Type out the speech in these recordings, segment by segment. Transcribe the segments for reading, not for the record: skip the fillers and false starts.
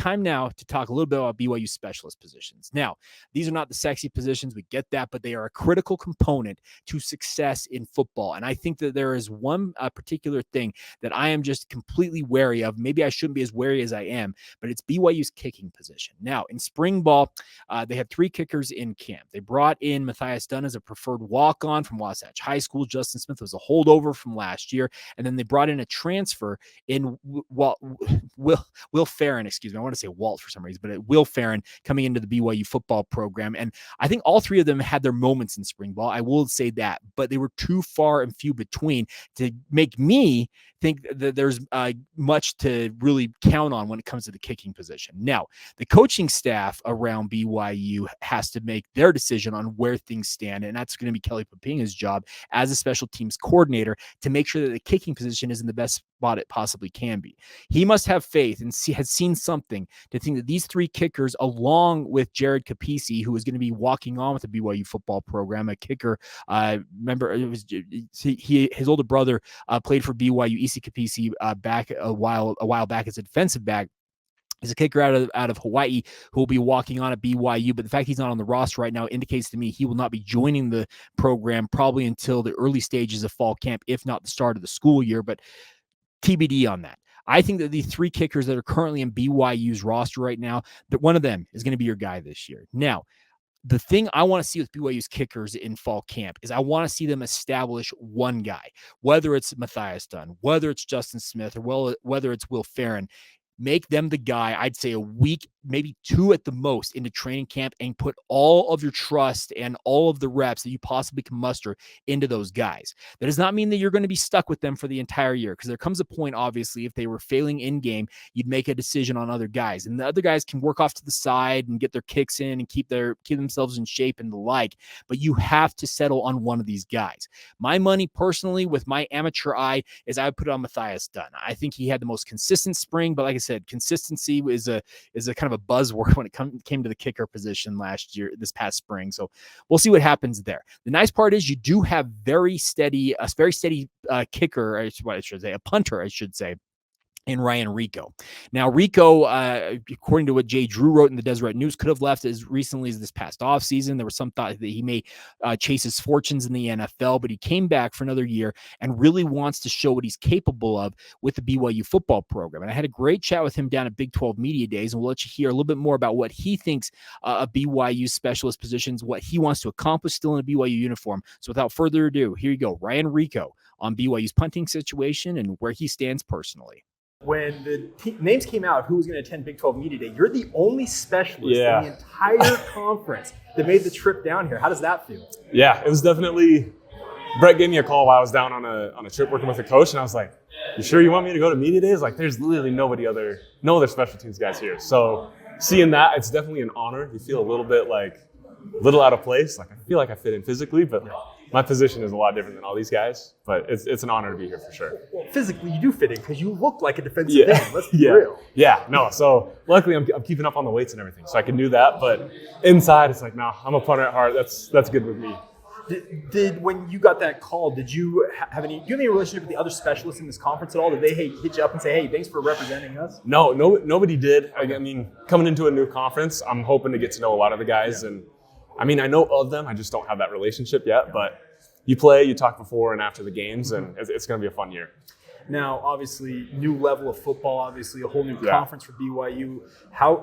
time now to talk a little bit about BYU specialist positions. Now, these are not the sexy positions. We get that, but they are a critical component to success in football. And I think that there is one particular thing that I am just completely wary of. Maybe I shouldn't be as wary as I am, but it's BYU's kicking position. Now, in spring ball, they had 3 kickers in camp. They brought in Matthias Dunn as a preferred walk-on from Wasatch High School. Justen Smith was a holdover from last year. And then they brought in a transfer in Will Ferrin, excuse me. I want to say Walt for some reason, but Will Ferrin coming into the BYU football program. And I think all 3 of them had their moments in spring ball. I will say that, but they were too far and few between to make me think that there's much to really count on when it comes to the kicking position. Now, the coaching staff around BYU has to make their decision on where things stand, and that's going to be Kelly Papinga's job as a special teams coordinator to make sure that the kicking position is in the best spot it possibly can be. He must have faith and has seen something to think that these 3 kickers, along with Jared Capisi, who is going to be walking on with the BYU football program, a kicker. Remember, it was his older brother played for BYU. EC Capisi back a while back as a defensive back. He's a kicker out of Hawaii who will be walking on at BYU, but the fact he's not on the roster right now indicates to me he will not be joining the program probably until the early stages of fall camp, if not the start of the school year, but TBD on that. I think that the 3 kickers that are currently in BYU's roster right now, that one of them is going to be your guy this year. Now, the thing I want to see with BYU's kickers in fall camp is I want to see them establish one guy, whether it's Matthias Dunn, whether it's Justen Smith, or whether it's Will Ferrin. Make them the guy, I'd say a week, maybe 2 at the most, into training camp, and put all of your trust and all of the reps that you possibly can muster into those guys. That does not mean that you're going to be stuck with them for the entire year, because there comes a point, obviously, if they were failing in game, you'd make a decision on other guys, and the other guys can work off to the side and get their kicks in and keep themselves in shape and the like, but you have to settle on one of these guys. My money, personally, with my amateur eye, is I would put it on Matthias Dunn. I think he had the most consistent spring, but like I said, consistency is a kind of a buzzword when it came to the kicker position this past spring. So we'll see what happens there. The nice part is you do have a very steady kicker, a punter, I should say, in Ryan Rehkow. Now, Rehkow, according to what Jay Drew wrote in the Deseret News, could have left as recently as this past offseason. There was some thought that he may chase his fortunes in the NFL, but he came back for another year and really wants to show what he's capable of with the BYU football program. And I had a great chat with him down at Big 12 Media Days, and we'll let you hear a little bit more about what he thinks of BYU specialist positions, what he wants to accomplish still in a BYU uniform. So without further ado, here you go, Ryan Rehkow on BYU's punting situation and where he stands personally. When the names came out, who was going to attend Big 12 Media Day, you're the only specialist in the entire conference that made the trip down here. How does that feel? Yeah, it was definitely – Brett gave me a call while I was down on a trip working with a coach, and I was like, you sure you want me to go to Media Days? Like, there's literally no other special teams guys here. So seeing that, it's definitely an honor. You feel a little bit out of place. Like, I feel like I fit in physically, but my position is a lot different than all these guys, but it's an honor to be here for sure. Well, physically, you do fit in because you look like a defensive end. Let's be real. Yeah, no. So luckily, I'm keeping up on the weights and everything, so I can do that. But inside, it's like, no, I'm a punter at heart. That's good with me. Did when you got that call, do you have any relationship with the other specialists in this conference at all? Did they hit you up and say, hey, thanks for representing us? No, nobody did. I mean, coming into a new conference, I'm hoping to get to know a lot of the guys, and I mean, I know of them. I just don't have that relationship yet, but you play, you talk before and after the games, and it's going to be a fun year. Now, obviously, new level of football, obviously a whole new conference for BYU.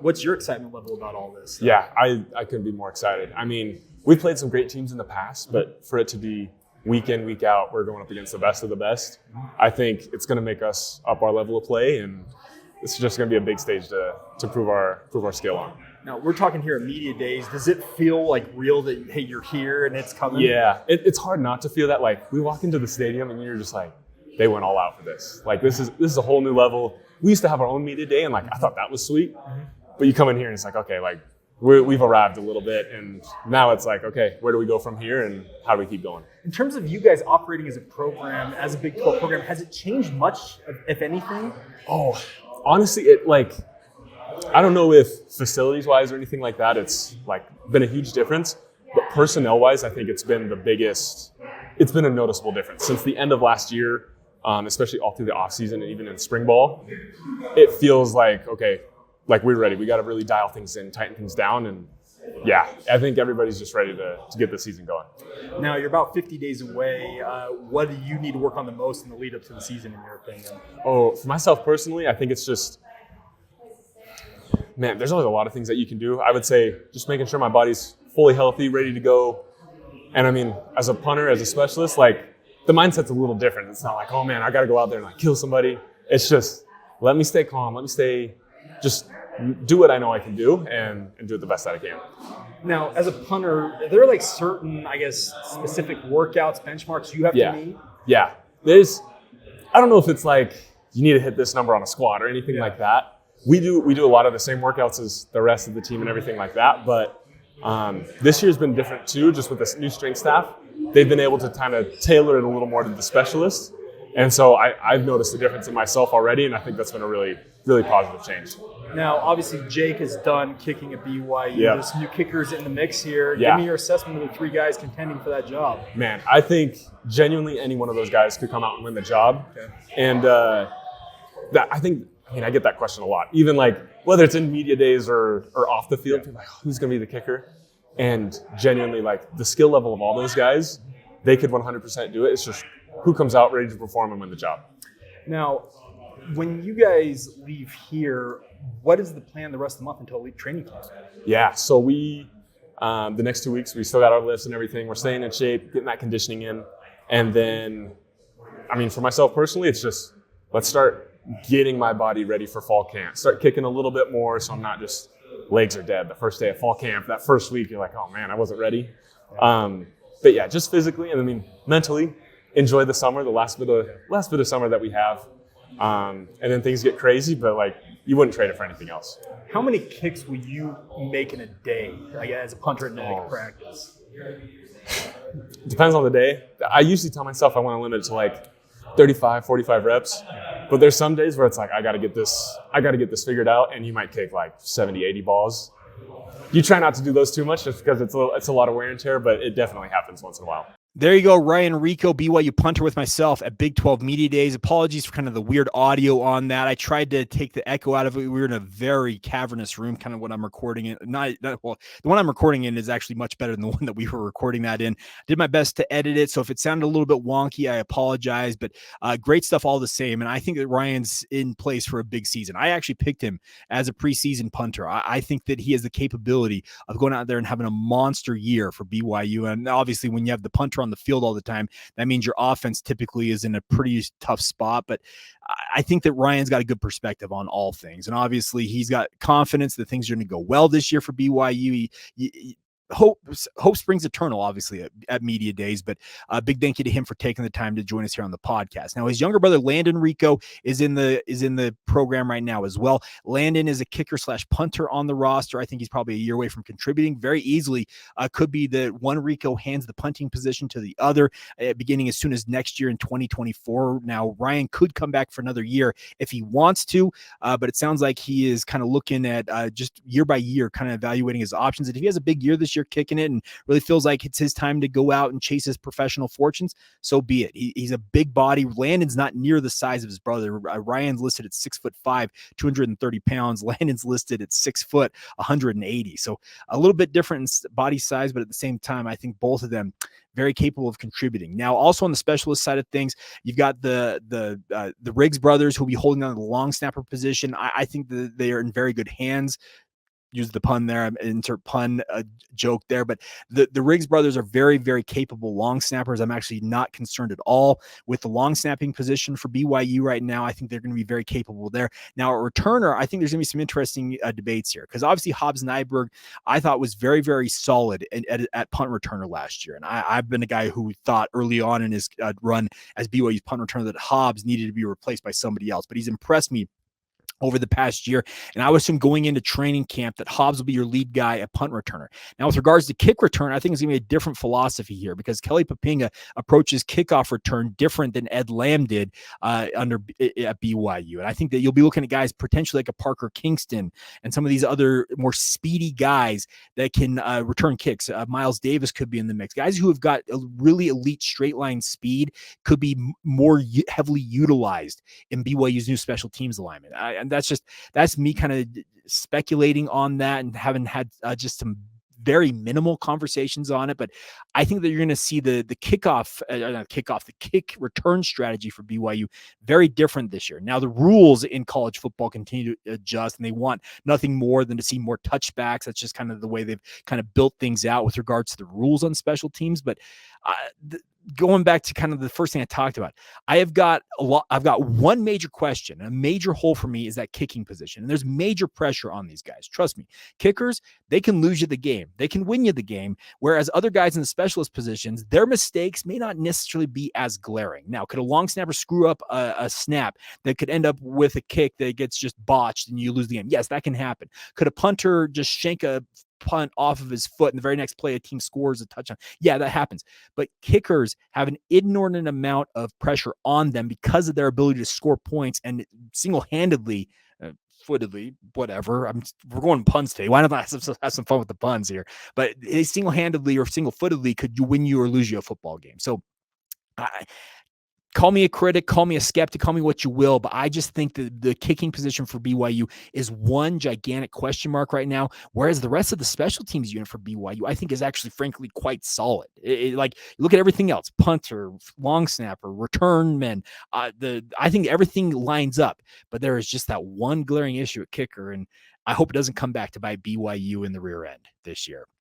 What's your excitement level about all this? Yeah, I couldn't be more excited. I mean, we've played some great teams in the past, but for it to be week in, week out, we're going up against the best of the best. I think it's going to make us up our level of play, and it's just going to be a big stage to prove our skill on. Now, we're talking here at Media Days. Does it feel like real that, hey, you're here and it's coming? Yeah, it's hard not to feel that. Like, we walk into the stadium and you're just like, they went all out for this. Like, this is a whole new level. We used to have our own Media Day, and like, I thought that was sweet. But you come in here and it's like, okay, like, we've arrived a little bit, and now it's like, okay, where do we go from here and how do we keep going? In terms of you guys operating as a program, as a Big 12 program, has it changed much, if anything? Oh, honestly, I don't know if facilities-wise or anything like that, it's like been a huge difference. But personnel-wise, I think it's been a noticeable difference. Since the end of last year, especially all through the offseason and even in spring ball, it feels like, okay, like we're ready. We got to really dial things in, tighten things down, and yeah, I think everybody's just ready to get the season going. Now, you're about 50 days away. What do you need to work on the most in the lead up to the season, in your opinion? Oh, for myself personally, I think it's just, man, there's always a lot of things that you can do. I would say just making sure my body's fully healthy, ready to go. And I mean, as a punter, as a specialist, like the mindset's a little different. It's not like, oh man, I got to go out there and like kill somebody. It's just, let me stay calm. Let me just do what I know I can do and do it the best that I can. Now, as a punter, are there like certain, I guess, specific workouts, benchmarks you have to meet? Yeah. I don't know if it's like you need to hit this number on a squat or anything like that. We do a lot of the same workouts as the rest of the team and everything like that. But this year's been different too, just with this new strength staff. They've been able to kind of tailor it a little more to the specialists. And so I've noticed a difference in myself already, and I think that's been a really, really positive change. Now, obviously, Jake is done kicking at BYU. There's some new kickers in the mix here. Give me your assessment of the 3 guys contending for that job. Man, I think genuinely any one of those guys could come out and win the job. Okay. And I get that question a lot. Even like whether it's in media days or off the field, people are like, who's going to be the kicker? And genuinely, like the skill level of all those guys, they could 100% do it. It's just who comes out ready to perform and win the job. Now, when you guys leave here, what is the plan the rest of the month until elite training camp? Yeah, so we, the next 2 weeks, we still got our lifts and everything. We're staying in shape, getting that conditioning in. And then, I mean, for myself personally, it's just, let's start getting my body ready for fall camp. Start kicking a little bit more so I'm not just legs are dead. The first day of fall camp, that first week, you're like, oh man, I wasn't ready. But yeah, just physically and I mean, mentally, enjoy the summer, the last bit of summer that we have. And then things get crazy, but like you wouldn't trade it for anything else. How many kicks will you make in a day, like as a punter in practice? Depends on the day. I usually tell myself I want to limit it to like 35, 45 reps. But there's some days where it's like, I got to get this figured out. And you might kick like 70, 80 balls. You try not to do those too much just because it's a lot of wear and tear, but it definitely happens once in a while. There you go, Ryan Rehkow, BYU punter with myself at Big 12 Media Days. Apologies for kind of the weird audio on that. I tried to take the echo out of it. We were in a very cavernous room, kind of what I'm recording in. The one I'm recording in is actually much better than the one that we were recording that in. Did my best to edit it, so if it sounded a little bit wonky, I apologize, but great stuff all the same, and I think that Ryan's in place for a big season. I actually picked him as a preseason punter. I think that he has the capability of going out there and having a monster year for BYU, and obviously when you have the punter on the field all the time, that means your offense typically is in a pretty tough spot. But I think that Ryan's got a good perspective on all things. And obviously he's got confidence that things are going to go well this year for BYU. Hope springs eternal, obviously, at Media Days, but a big thank you to him for taking the time to join us here on the podcast. Now, his younger brother, Landon Rehkow, is in the program right now as well. Landon is a kicker/punter on the roster. I think he's probably a year away from contributing very easily. Could be the one Rehkow hands the punting position to the other, beginning as soon as next year in 2024. Now, Ryan could come back for another year if he wants to, but it sounds like he is kind of looking at just year by year, kind of evaluating his options. And if he has a big year this year, kicking it and really feels like it's his time to go out and chase his professional fortunes, so be it. He's a big body. Landon's not near the size of his brother. Ryan's listed at 6'5", 230 pounds. Landon's listed at 6 foot, 180. So a little bit different in body size, but at the same time, I think both of them very capable of contributing. Now, also on the specialist side of things, you've got the Riggs brothers who will be holding on to the long snapper position. I think that they are in very good hands. Use the pun there, insert pun joke there, but the Riggs brothers are very, very capable long snappers. I'm actually not concerned at all with the long snapping position for BYU right now. I think they're going to be very capable there. Now, at returner, I think there's going to be some interesting debates here, because obviously Hobbs Nyberg, I thought was very, very solid at punt returner last year. And I've been a guy who thought early on in his run as BYU's punt returner that Hobbs needed to be replaced by somebody else, but he's impressed me over the past year. And I was assume going into training camp that Hobbs will be your lead guy at punt returner. Now, with regards to kick return, I think it's going to be a different philosophy here, because Kelly Papinga approaches kickoff return different than Ed Lamb did at BYU. And I think that you'll be looking at guys potentially like a Parker Kingston and some of these other more speedy guys that can return kicks. Miles Davis could be in the mix. Guys who have got a really elite straight line speed could be more heavily utilized in BYU's new special teams alignment. And that's me kind of speculating on that and haven't had just some very minimal conversations on it, but I think that you're going to see the kick return strategy for BYU very different this year. Now, the rules in college football continue to adjust, and they want nothing more than to see more touchbacks. That's just kind of the way they've kind of built things out with regards to the rules on special teams. But going back to kind of the first thing I talked about, I've got one major question. A major hole for me is that kicking position. And there's major pressure on these guys. Trust me, kickers, they can lose you the game. They can win you the game. Whereas other guys in the specialist positions, their mistakes may not necessarily be as glaring. Now, could a long snapper screw up a snap that could end up with a kick that gets just botched and you lose the game? Yes, that can happen. Could a punter just shank a punt off of his foot and the very next play a team scores a touchdown? Yeah, that happens. But kickers have an inordinate amount of pressure on them because of their ability to score points and single-handedly, footedly, whatever. We're going puns today. Why not have some fun with the puns here? But single-handedly or single-footedly could you win you or lose you a football game. So call me a critic, call me a skeptic, call me what you will, but I just think that the kicking position for BYU is one gigantic question mark right now, whereas the rest of the special teams unit for BYU, I think, is actually, frankly, quite solid. Like, look at everything else, punter, long snapper, return men. I think everything lines up, but there is just that one glaring issue at kicker, and I hope it doesn't come back to bite BYU in the rear end this year.